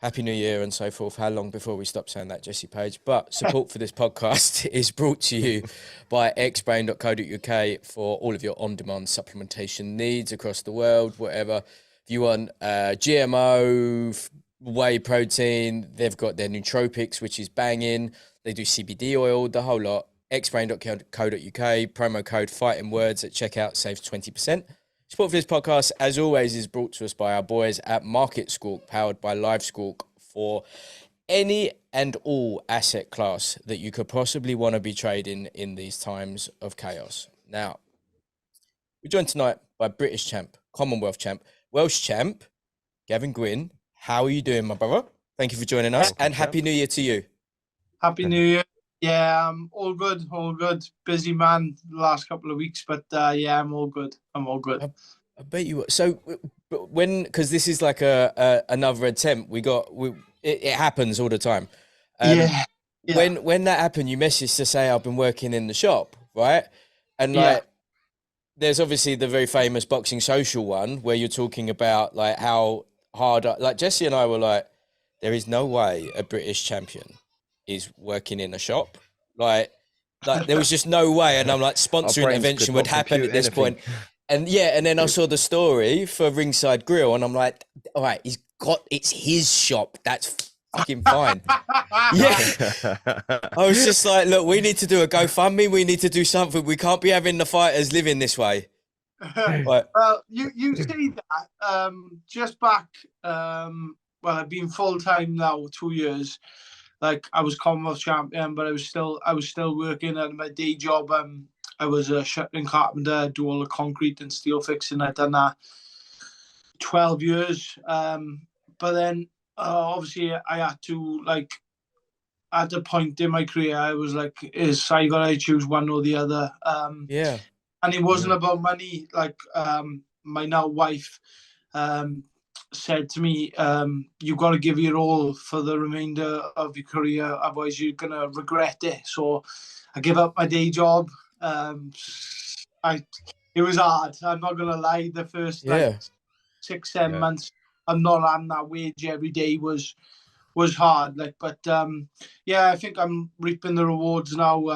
Happy New Year and so forth. How long before we stop saying that, Jesse Page? But support for this podcast is brought to you by xbrain.co.uk for all of your on-demand supplementation needs across the world, whatever. If you want GMO, whey protein, they've got their nootropics, which is banging. They do CBD oil, the whole lot. xbrain.co.uk, promo code fighting words at checkout saves 20%. Support for this podcast, as always, is brought to us by our boys at Market Squawk, powered by Live Squawk, for any and all asset class that you could possibly want to be trading in these times of chaos. Now, we're joined tonight by British champ, Commonwealth champ, Welsh champ, Gavin Gwynne. How are you doing, my brother? Thank you for joining us, and Happy New Year to you. Happy New Year. Yeah, all good, all good. Busy man the last couple of weeks, but yeah, I'm all good. I'm all good. I bet you were. So because this is like another attempt, it happens all the time. Yeah. When that happened, you messaged to say I've been working in the shop, right? And like, there's obviously the very famous Boxing Social one where you're talking about like how hard, like Jesse and I were like, there is no way a British champion is working in a shop. Like there was just no way. And I'm like, sponsoring intervention would happen at this point. And yeah, and then I saw the story for Ringside Grill, and I'm like, all right, it's his shop. That's fucking fine. Yeah. I was just like, look, we need to do a GoFundMe. We need to do something. We can't be having the fighters living this way. Right. Well, you say that just back. Well, I've been full time now 2 years. Like I was Commonwealth champion, but I was still working at my day job. I was a shuttering carpenter, do all the concrete and steel fixing. I'd done that 12 years. But then obviously I had to, like, at a point in my career, I was like, I got to choose one or the other. Yeah. And it wasn't about money. Like my now wife said to me, you got to give your all for the remainder of your career, otherwise you're going to regret it. So I gave up my day job. It was hard. I'm not gonna lie. The first 6-7 months, I'm not having that wage every day was hard. Like, but yeah, I think I'm reaping the rewards now.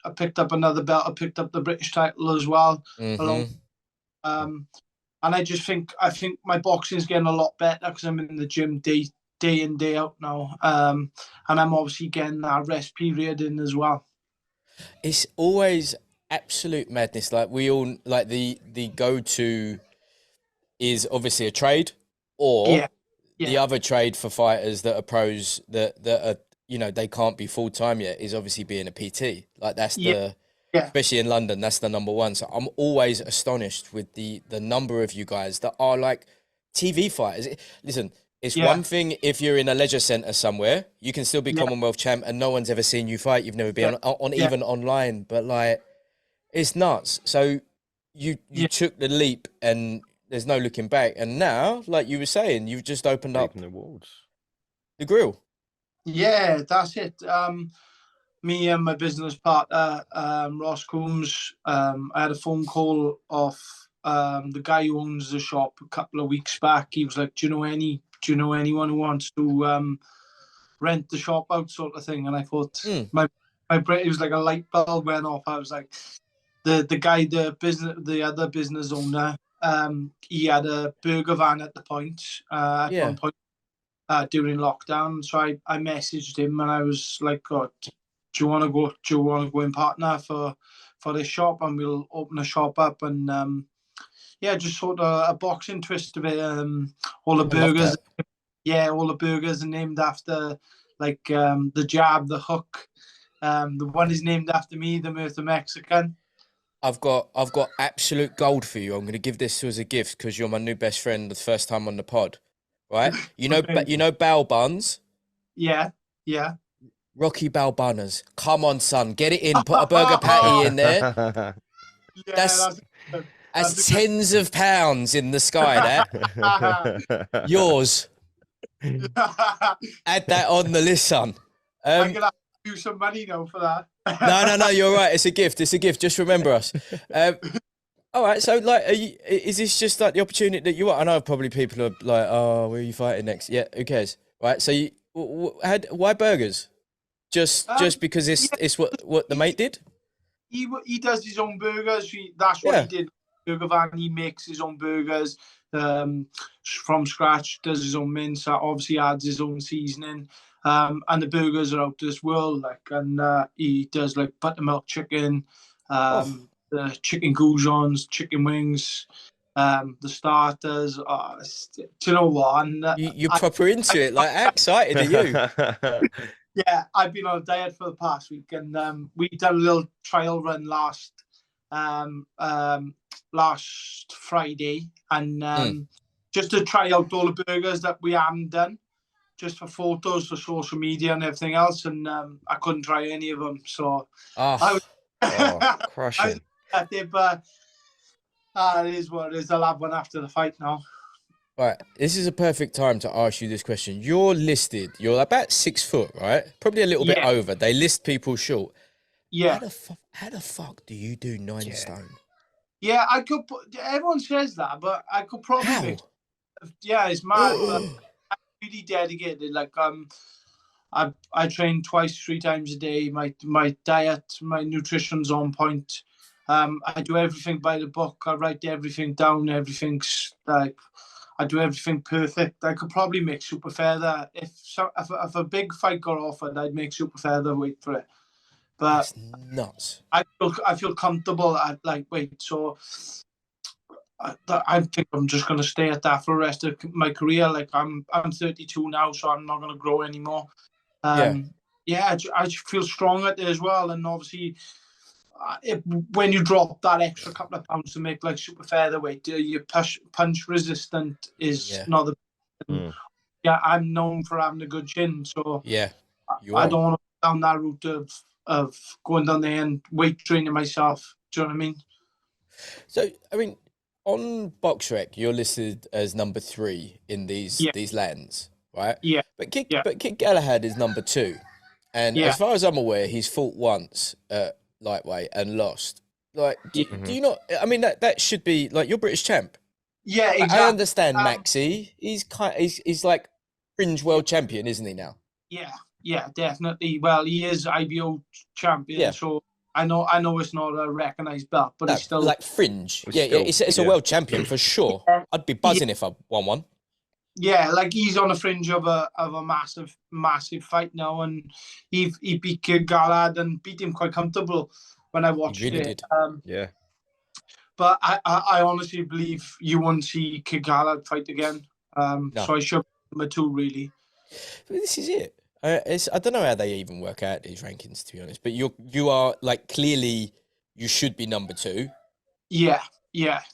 I picked up another belt. I picked up the British title as well. And I think my boxing's getting a lot better because I'm in the gym day in, day out now. And I'm obviously getting that rest period in as well. It's always absolute madness. Like we all like the go-to is obviously a trade or the other trade for fighters that are pros that are, you know, they can't be full-time yet is obviously being a PT. Like that's especially in London, that's the number one. So I'm always astonished with the number of you guys that are like TV fighters. Listen, it's one thing if you're in a leisure centre somewhere, you can still be Commonwealth champ and no one's ever seen you fight. You've never been on even online, but like, it's nuts. So you took the leap and there's no looking back. And now, like you were saying, you've just opened up the grill. Yeah, that's it. Me and my business partner, Ross Coombs, I had a phone call off the guy who owns the shop a couple of weeks back. He was like, do you know anyone who wants to rent the shop out, sort of thing? And I thought, my brain, it was like a light bulb went off. I was like, the guy, the other business owner, he had a burger van at the point, at one point during lockdown. So I messaged him and I was like, oh, do you want to go in partner for this shop, and we'll open a shop up and just sort of a boxing twist of it. All the burgers, all the burgers are named after like the jab, the hook. The one is named after me, the Murtha Mexican. I've got absolute gold for you. I'm going to give this as a gift because you're my new best friend the first time on the pod, right? You know, you know Bao Buns? Yeah. Rocky Bao Bunners. Come on, son, get it in. Put a burger patty in there. That's tens of pounds in the sky. That yours. Add that on the list, son. I'm gonna have to do some money now for that. No, you're right. It's a gift. Just remember us. All right. So, like, is this just like the opportunity that you want? I know probably people are like, oh, where are you fighting next? Yeah, who cares? right? So you had why burgers? Just because Yeah, it's what the mate did. he does his own burgers. That's what he Yeah. did. Burger van. He makes his own burgers from scratch. Does his own mince. Obviously adds his own seasoning. And the burgers are out of this world. Like, and he does like buttermilk chicken, Oh, the chicken goujons, chicken wings, the starters. Do you know what? And, you're proper into it. Like, how excited are you? yeah, I've been on a diet for the past week, and we done a little trial run um, um, last Friday, and Mm. just to try out all the burgers that we haven't done, just for photos for social media and everything else, and I couldn't try any of them, so I Oh, was, Oh, I was crushing. upset, but it is what it is. I'll have one after the fight now. right. This is a perfect time to ask you this question. You're listed. You're about 6 foot, right? Probably a little bit Yeah. over. They list people short. Yeah, How the fuck do you do 9 stone? yeah, I could. Everyone says that, but I could probably How? make. Yeah, it's mad, but really dedicated. Like I train twice, 3 times a day. My diet, my nutrition's on point. I do everything by the book. I write everything down. Everything's like I do everything perfect. I could probably make super feather if a big fight got offered. I'd make super featherweight for it. But That's nuts. I feel comfortable at lightweight, so I think I'm just going to stay at that for the rest of my career. Like I'm 32 now, so I'm not going to grow anymore. Yeah. Yeah, I just feel strong at it as well, and obviously, when you drop that extra couple of pounds to make like super featherweight, your punch resistant is Yeah. not the. Mm. Yeah, I'm known for having a good chin, so Yeah. You I are. don't want to go down that route of going down there and weight training myself. Do you know what I mean? So, I mean, on BoxRec, you're listed as number 3 in these Yeah. lands, right? Yeah. But Kid Yeah. Galahad is number 2, and Yeah. as far as I'm aware, he's fought once at lightweight and lost. Like, do you not? I mean, that should be like you're British champ. Yeah, Like, exactly. I understand Maxi. He's like fringe world champion, isn't he now? Yeah, definitely. Well, he is IBO champion, Yeah. so I know it's not a recognised belt, but No, he's still like fringe. It's Yeah, still- it's a yeah. world champion for sure. I'd be buzzing if I won one. yeah, like he's on the fringe of a massive fight now, and he beat Kid Galad and beat him quite comfortable when I watched He really it. did. Yeah. But I honestly believe you won't see Kid Galad fight again. No. So I should number 2 really. But this is it. I don't know how they even work out these rankings, to be honest. But you are like clearly you should be number 2. Yeah,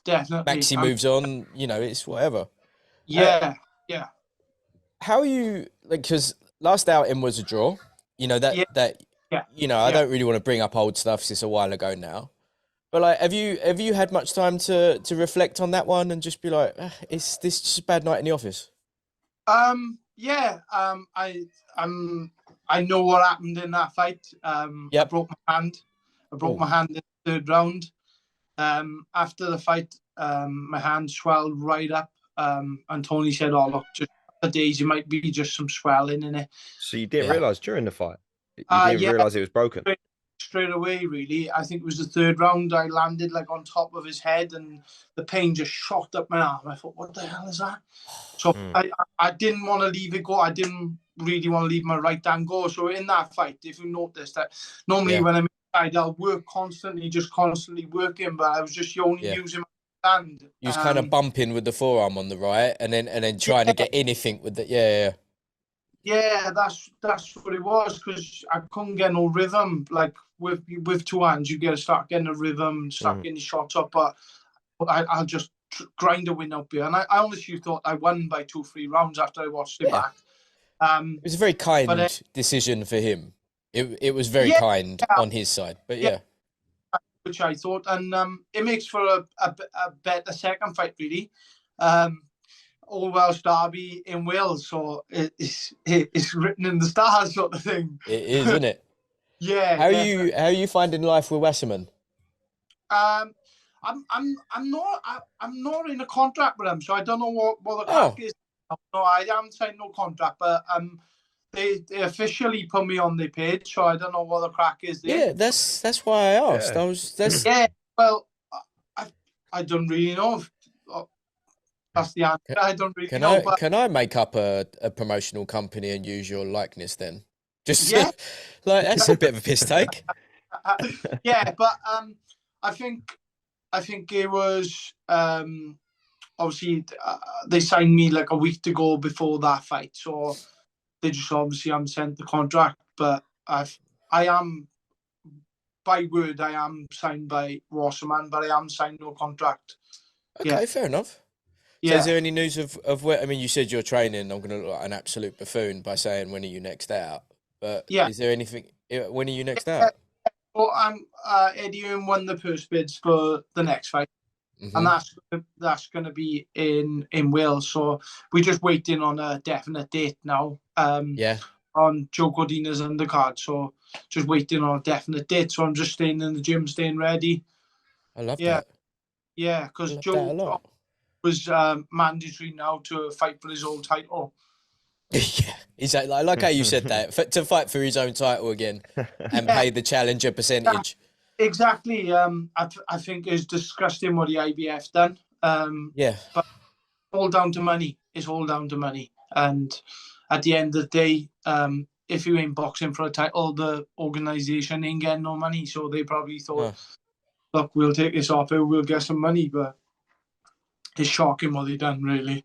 definitely. Maxi moves on. You know, it's whatever. Yeah. How are you like? Because last outing was a draw. You know that Yeah. You know, I don't really want to bring up old stuff. 'Cause it's a while ago now. But like, have you had much time to reflect on that one and just be like, is this just a bad night in the office? Yeah. I know what happened in that fight. I broke my hand. I broke my hand in the 3rd round. After the fight, my hand swelled right up. And Tony said, "Oh look, just a days, it might be just some swelling in it." So you didn't realise during the fight? You didn't Yeah. realise it was broken? Straight away, really. I think it was the 3rd round. I landed like on top of his head, and the pain just shot up my arm. I thought, "What the hell is that?" So I didn't want to leave it go. I didn't really want to leave my right hand go. So in that fight, if you noticed that, normally when I'm inside, I'll work constantly working, but I was just only using my hand. You was kind of bumping with the forearm on the right, and then trying to get anything with the Yeah, that's what it was, because I couldn't get no rhythm. Like with 2 hands, you got to start getting a rhythm, start getting the shots up. But I'll just grind a win up here. And I honestly thought I won by 2-3 rounds after I watched it back. It was a very kind decision for him. It was very kind on his side, but which I thought, and it makes for a better second fight, really. All Welsh derby in Wales, so it's written in the stars, sort of thing. It is, isn't it? Yeah. How are you finding life with Wasserman? I'm not in a contract with him, so I don't know what the crack is. No, I haven't signed no contract, but they officially put me on their page, so I don't know what the crack is there. Yeah, that's why I asked. Yeah. Yeah, well, I don't really know if that's the answer. I don't really know, but Can I make up a promotional company and use your likeness then? Just yeah, like that's a bit of a piss take. yeah, but I think it was obviously they signed me like a week to go before that fight, so they just obviously haven't sent the contract. But I am by word, I am signed by Wasserman, but I haven't signed no contract. Okay, fair enough. So Yeah. is there any news of where? I mean, you said you're training. I'm going to look like an absolute buffoon by saying when are you next out? But Yeah. is there anything? When are you next out? Well, I'm Eddie Hearn won the purse bids for the next fight, and that's going to be in Wales. So we're just waiting on a definite date now. Yeah. On Joe Cordina's undercard, so just waiting on a definite date. So I'm just staying in the gym, staying ready. I love that. Yeah, because Joe was mandatory now to fight for his own title. Yeah, exactly. I like how you said that, to fight for his own title again and pay the challenger percentage. Exactly. I think it's disgusting what the IBF done. Yeah. But all down to money. It's all down to money. And at the end of the day, if you ain't boxing for a title, the organisation ain't getting no money. So they probably thought, look, we'll take this off it, we'll get some money. But it's shocking what they done, really.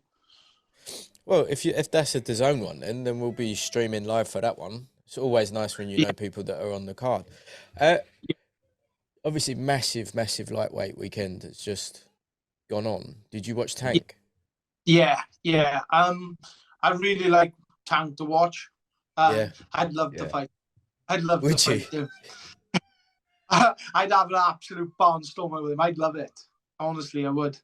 Well, if that's a DAZN one, then we'll be streaming live for that one. It's always nice when you know people that are on the card. Obviously, massive lightweight weekend that's just gone on. Did you watch Tank? Yeah. I really like Tank to watch. I'd love to fight. I'd love to fight him. I'd have an absolute barnstormer with him. I'd love it. Honestly, I would.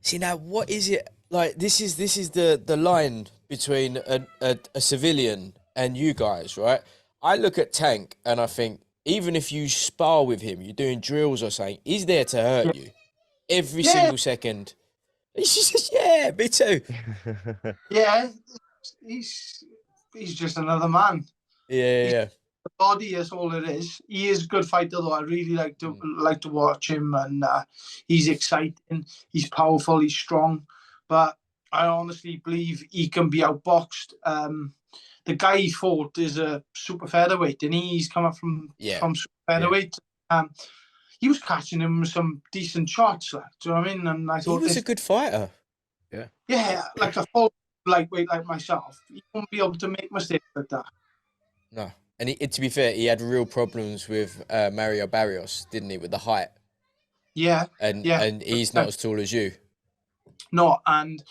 See, now, what is it? Like, this is the line between a civilian and you guys, right? I look at Tank and I think, even if you spar with him, you're doing drills or something, he's there to hurt you every single second. He's just, me too. Yeah, he's just another man. Yeah. The body is all it is. He is a good fighter, though. I really like to watch him, and he's exciting. He's powerful. He's strong, but I honestly believe he can be outboxed. The guy he fought is a super featherweight, and he's come up from super featherweight. He was catching him with some decent shots. Like, do you know what I mean? And I thought he was a good fighter. Yeah, like a full lightweight like myself, he won't be able to make mistakes like that. No. And to be fair, he had real problems with Mario Barrios, didn't he, with the height? Yeah. And he's not as tall as you. No, and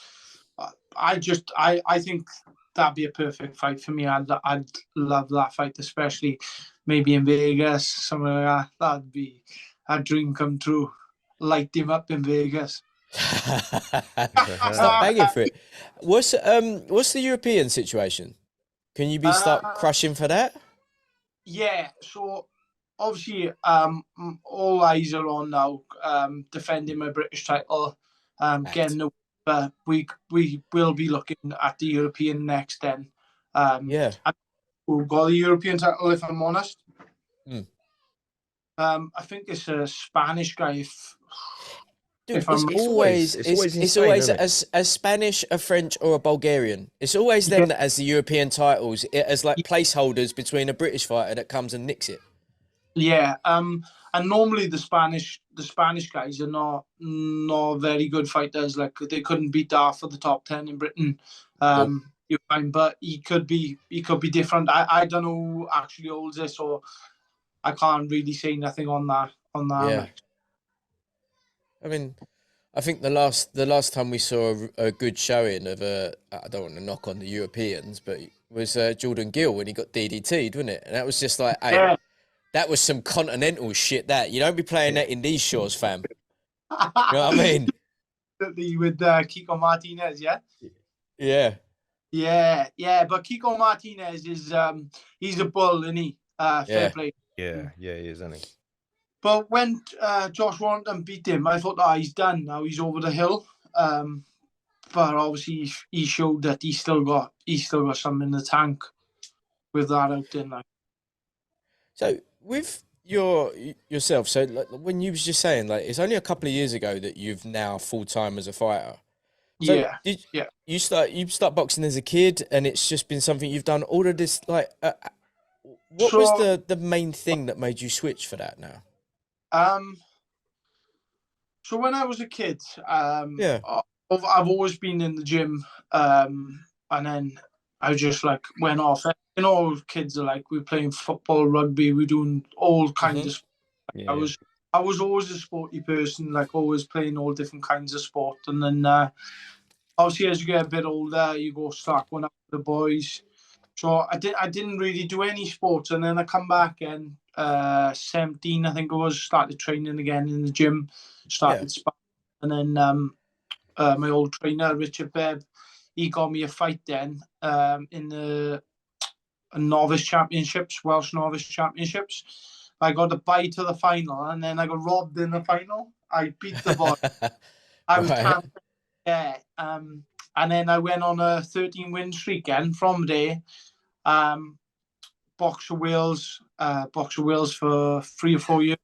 I think that'd be a perfect fight for me. I'd love that fight, especially maybe in Vegas, something like that. That'd be a dream come true. Light him up in Vegas. Start begging for it. What's the European situation? Can you start crushing for that? Yeah, so obviously all eyes are on now, defending my British title, getting the we will be looking at the European next then. We've got the European title, if I'm honest. I think it's a Spanish guy. Dude, it's always a Spanish, a French, or a Bulgarian. It's always them that has the European titles as like placeholders between a British fighter that comes and nicks it. Yeah, and normally the Spanish guys are not very good fighters. Like they couldn't beat half of the top 10 in Britain. You find, but he could be different. I don't know who actually holds it, so I can't really say nothing on that. Yeah. I mean, I think the last time we saw a good showing of I don't want to knock on the Europeans, but it was Jordan Gill when he got DDT'd, wasn't it? And that was just like, hey, that was some continental shit. That you don't be playing that in these shores, fam. You know what I mean? With Kiko Martinez, yeah. But Kiko Martinez is he's a bull, isn't he? Fair play. Yeah, he is, isn't he? But when Josh Warrington beat him, I thought, he's done now. He's over the hill. But but obviously he showed that he still got something in the tank with that out there. Like. So with yourself, so like, when you was just saying, like, it's only a couple of years ago that you've now full time as a fighter. So Yeah, did yeah. you start boxing as a kid, and it's just been something you've done all of this? Like, what was So, the main thing that made you switch for that now? So when I was a kid, Yeah. I've always been in the gym, and then I just like went off. You know, kids are like, we're playing football, rugby, we're doing all kinds Mm-hmm. of. I Yeah. was I was always a sporty person, like always playing all different kinds of sport. And then obviously as you get a bit older, you go start going out with the boys. So I didn't really do any sports, and then I come back and 17, I think it was, started training again in the gym, Yeah. started sparring, and then my old trainer Richard Bebb, he got me a fight then in the novice championships, Welsh novice championships. I got a bye to the final, and then I got robbed in the final. I beat the boy. I was Right. champion. Yeah. And then I went on a 13 win streak again from there. Boxer Wales for 3 or 4 years,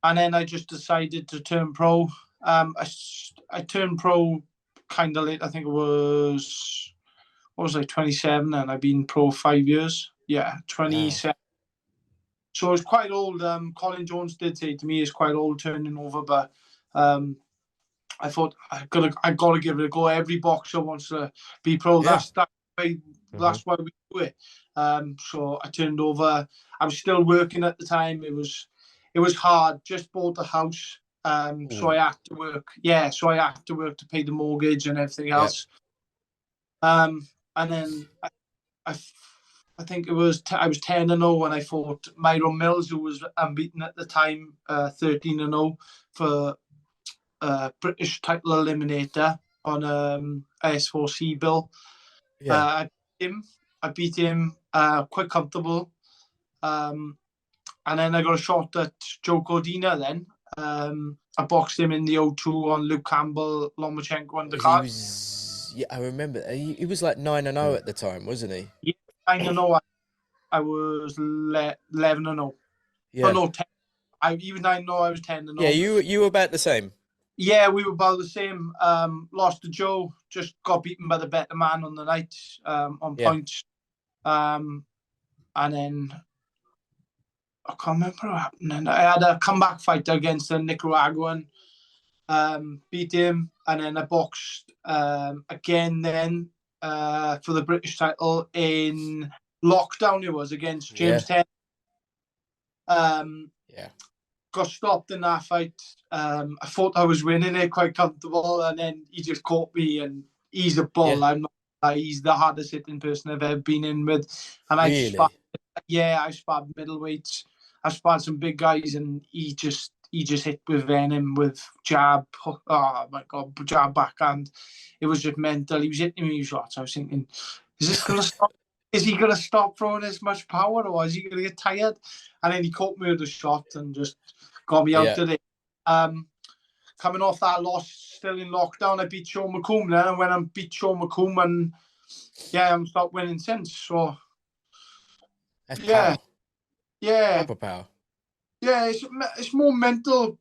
and then I just decided to turn pro. I turned pro kind of late. I think it was, what was I, 27, and I've been pro 5 years. Yeah, Wow. 27. So it's quite old. Colin Jones did say to me it's quite old turning over, but I thought I gotta give it a go. Every boxer wants to be pro. Yeah. That's why we do it. So I turned over. I was still working at the time. It was hard. Just bought the house. So I had to work. Yeah, so I had to work to pay the mortgage and everything else. And then I think it was I was 10-0 when I fought Myron Mills, who was unbeaten at the time, 13-0 for British title eliminator on S4C bill. Yeah. I beat him quite comfortable. And then I got a shot at Joe Cordina then. I boxed him in the O2 on Luke Campbell, Lomachenko undercard. Yeah, I remember. He was like 9-0 at the time, wasn't he? Yeah, 9-0. I was 11-0. Yeah. Oh, no, 10. He was 9-0, I was 10-0. Yeah, you were about the same. Yeah, we were about the same. Lost to Joe, just got beaten by the better man on the night on points. And then I can't remember what happened. And I had a comeback fight against a Nicaraguan, beat him, and then I boxed again then for the British title in lockdown. It was against James Ten. Yeah. Got stopped in that fight. I thought I was winning it quite comfortable, and then he just caught me, and he's a bull. Yeah. I'm not. He's the hardest hitting person I've ever been in with, and Really? I sparred middleweights. I sparred some big guys, and he just hit with venom, with jab. Oh my god, jab backhand. It was just mental. He was hitting me with shots. I was thinking, is this gonna stop? Is he gonna stop throwing as much power, or is he gonna get tired? And then he caught me with a shot and just got me out of it. Coming off that loss, still in lockdown, I beat Sean McComb then, and when I beat Sean McComb, and I'm stopped winning since. So That's power. Proper power. Yeah, it's more mental,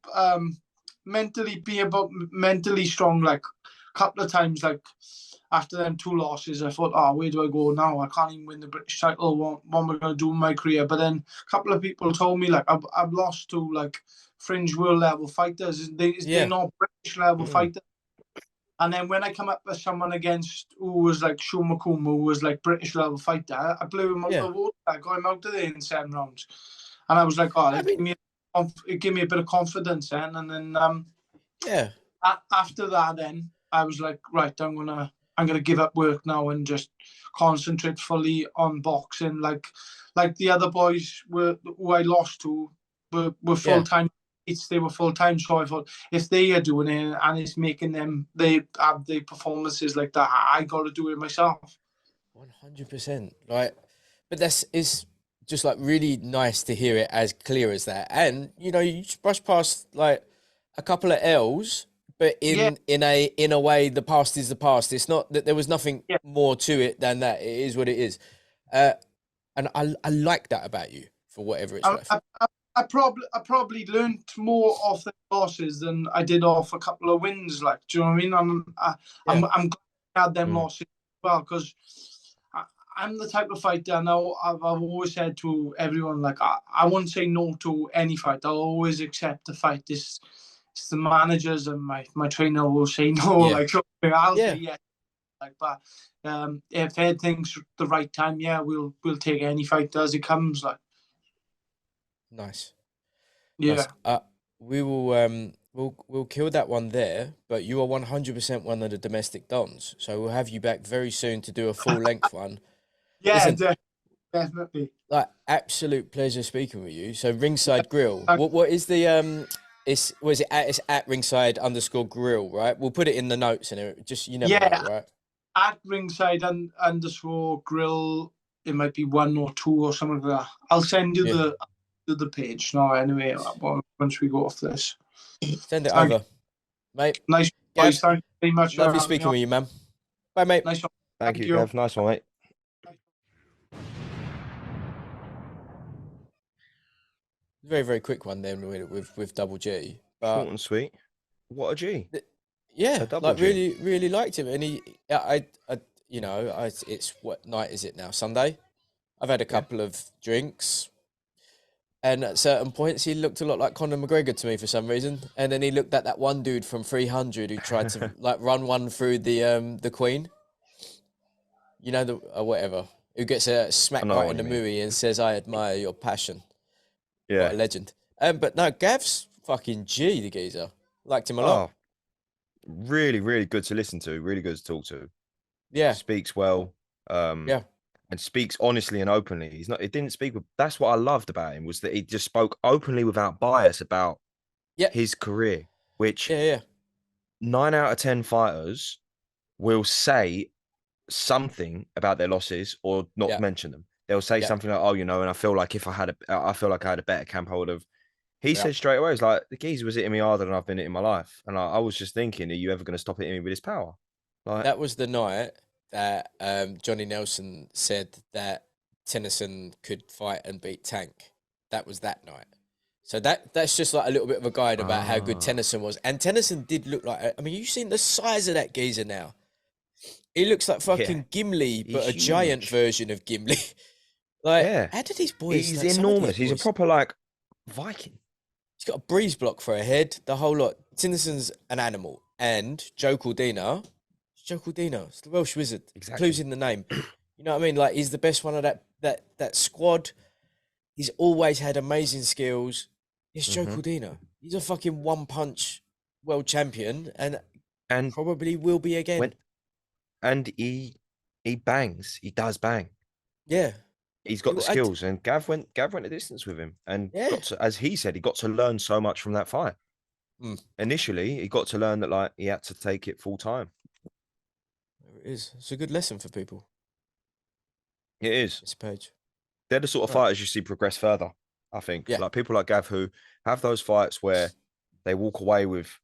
mentally strong. Like a couple of times, like after them 2 losses, I thought, oh, where do I go now? I can't even win the British title. What am I going to do in my career? But then a couple of people told me, like, I've lost to like fringe world level fighters. They're not British level fighters. And then when I come up with someone against who was like Sean McComb, who was like British level fighter, I blew him out the water. I got him out of there in 7 rounds. And I was like, oh, it gave me a bit of confidence then. And then after that, then I was like, right, I'm gonna give up work now and just concentrate fully on boxing. Like the other boys who I lost to were full time. They were full time. So I thought, if they are doing it and it's making them, they have the performances like that, I got to do it myself. 100%. Like, but it's just like really nice to hear it as clear as that. And you just brush past like a couple of L's, But Yeah. in a way, the past is the past. It's not that there was nothing Yeah. more to it than that. It is what it is. And I like that about you for whatever it's worth. I probably learned more off the losses than I did off a couple of wins. Like, do you know what I mean? I'm glad I had them losses as well, because I'm the type of fighter now. I've always said to everyone, like, I won't say no to any fight. I'll always accept the fight. It's the managers and my trainer will say no. Yeah. Like, so I'll Yeah. say yes. Like, but if everything's the right time, yeah, we'll take any fight as it comes. Like, Nice. yeah. Nice. We will we'll kill that one there. But you are 100% one of the domestic dons, so we'll have you back very soon to do a full length one. Yeah, Listen, definitely. like, absolute pleasure speaking with you. So Ringside Grill. What is the it's at Ringside_Grill, right? We'll put it in the notes and it just, you never know, right? At Ringside underscore grill. It might be 1 or 2 or something like that. I'll send you the page now anyway, once we go off this. Send it over, mate. Nice Gav, boys. Thank you very much. lovely speaking with you, man. Bye, mate. Nice one. Thank you, Gav. Nice one, mate. Very, very quick one then with Double G. But Short and sweet. What a G. yeah, A double like G. really liked him, and it's what night is it now? Sunday. I've had a couple of drinks, and at certain points he looked a lot like Conor McGregor to me for some reason, and then he looked at that one dude from 300 who tried to like run one through the Queen. You know, the whatever, who gets a smack right in the movie and says, "I admire your passion." Yeah. What a legend. But no, Gav's fucking G, the geezer. Liked him a lot. Really, really good to listen to. Really good to talk to. Yeah. Speaks well. Yeah. And speaks honestly and openly. He didn't speak with, that's what I loved about him, was that he just spoke openly without bias about his career, which 9 out of 10 fighters will say something about their losses or not mention them. They'll say something like, "Oh, you know," and I feel like I feel like I had a better camp, I would have. He said straight away, "It's like the geezer was hitting me harder than I've been hitting my life," and I was just thinking, "Are you ever going to stop hitting me with his power?" Like, that was the night that Johnny Nelson said that Tennyson could fight and beat Tank. That was that night. So that's just like a little bit of a guide about how good Tennyson was. And Tennyson did look like, I mean, you've seen the size of that geezer now. He looks like fucking Gimli, but a giant version of Gimli. Like, how did these boys? He's like, enormous. He's a proper like Viking. He's got a breeze block for a head. The whole lot. Tennyson's an animal, and Joe Cordina. It's the Welsh wizard. Exactly. Clues in the name. You know what I mean? Like, he's the best one of that squad. He's always had amazing skills. It's Joe Cordina. He's a fucking one-punch world champion, and probably will be again. And he bangs. He does bang. Yeah. He's got the skills, and Gav went a distance with him, and got to, as he said, he got to learn so much from that fight. Initially, he got to learn that like he had to take it full time. It is. It's a good lesson for people. It is. This page. They're the sort of fighters you see progress further. I think, like people like Gav who have those fights where they walk away with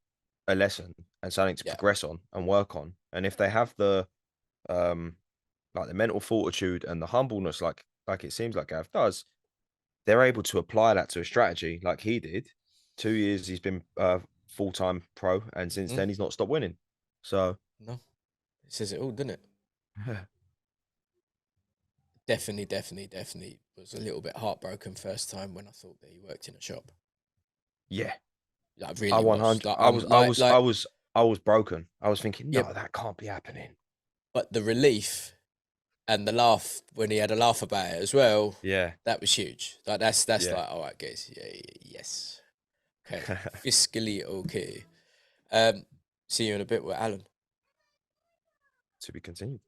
a lesson and something to progress on and work on, and if they have the like the mental fortitude and the humbleness, like it seems like Gav does, they're able to apply that to a strategy like he did. 2 years he's been full-time pro, and since then he's not stopped winning. So no, it says it all, doesn't it? Definitely was a little bit heartbroken first time when I thought that he worked in a shop. Yeah, like really. I was broken. I was thinking, no, that can't be happening. But the relief and the laugh when he had a laugh about it as well. Yeah, that was huge. Like that's like, all right, guys. Yes. Okay, fiscally okay. See you in a bit with Alan. To be continued.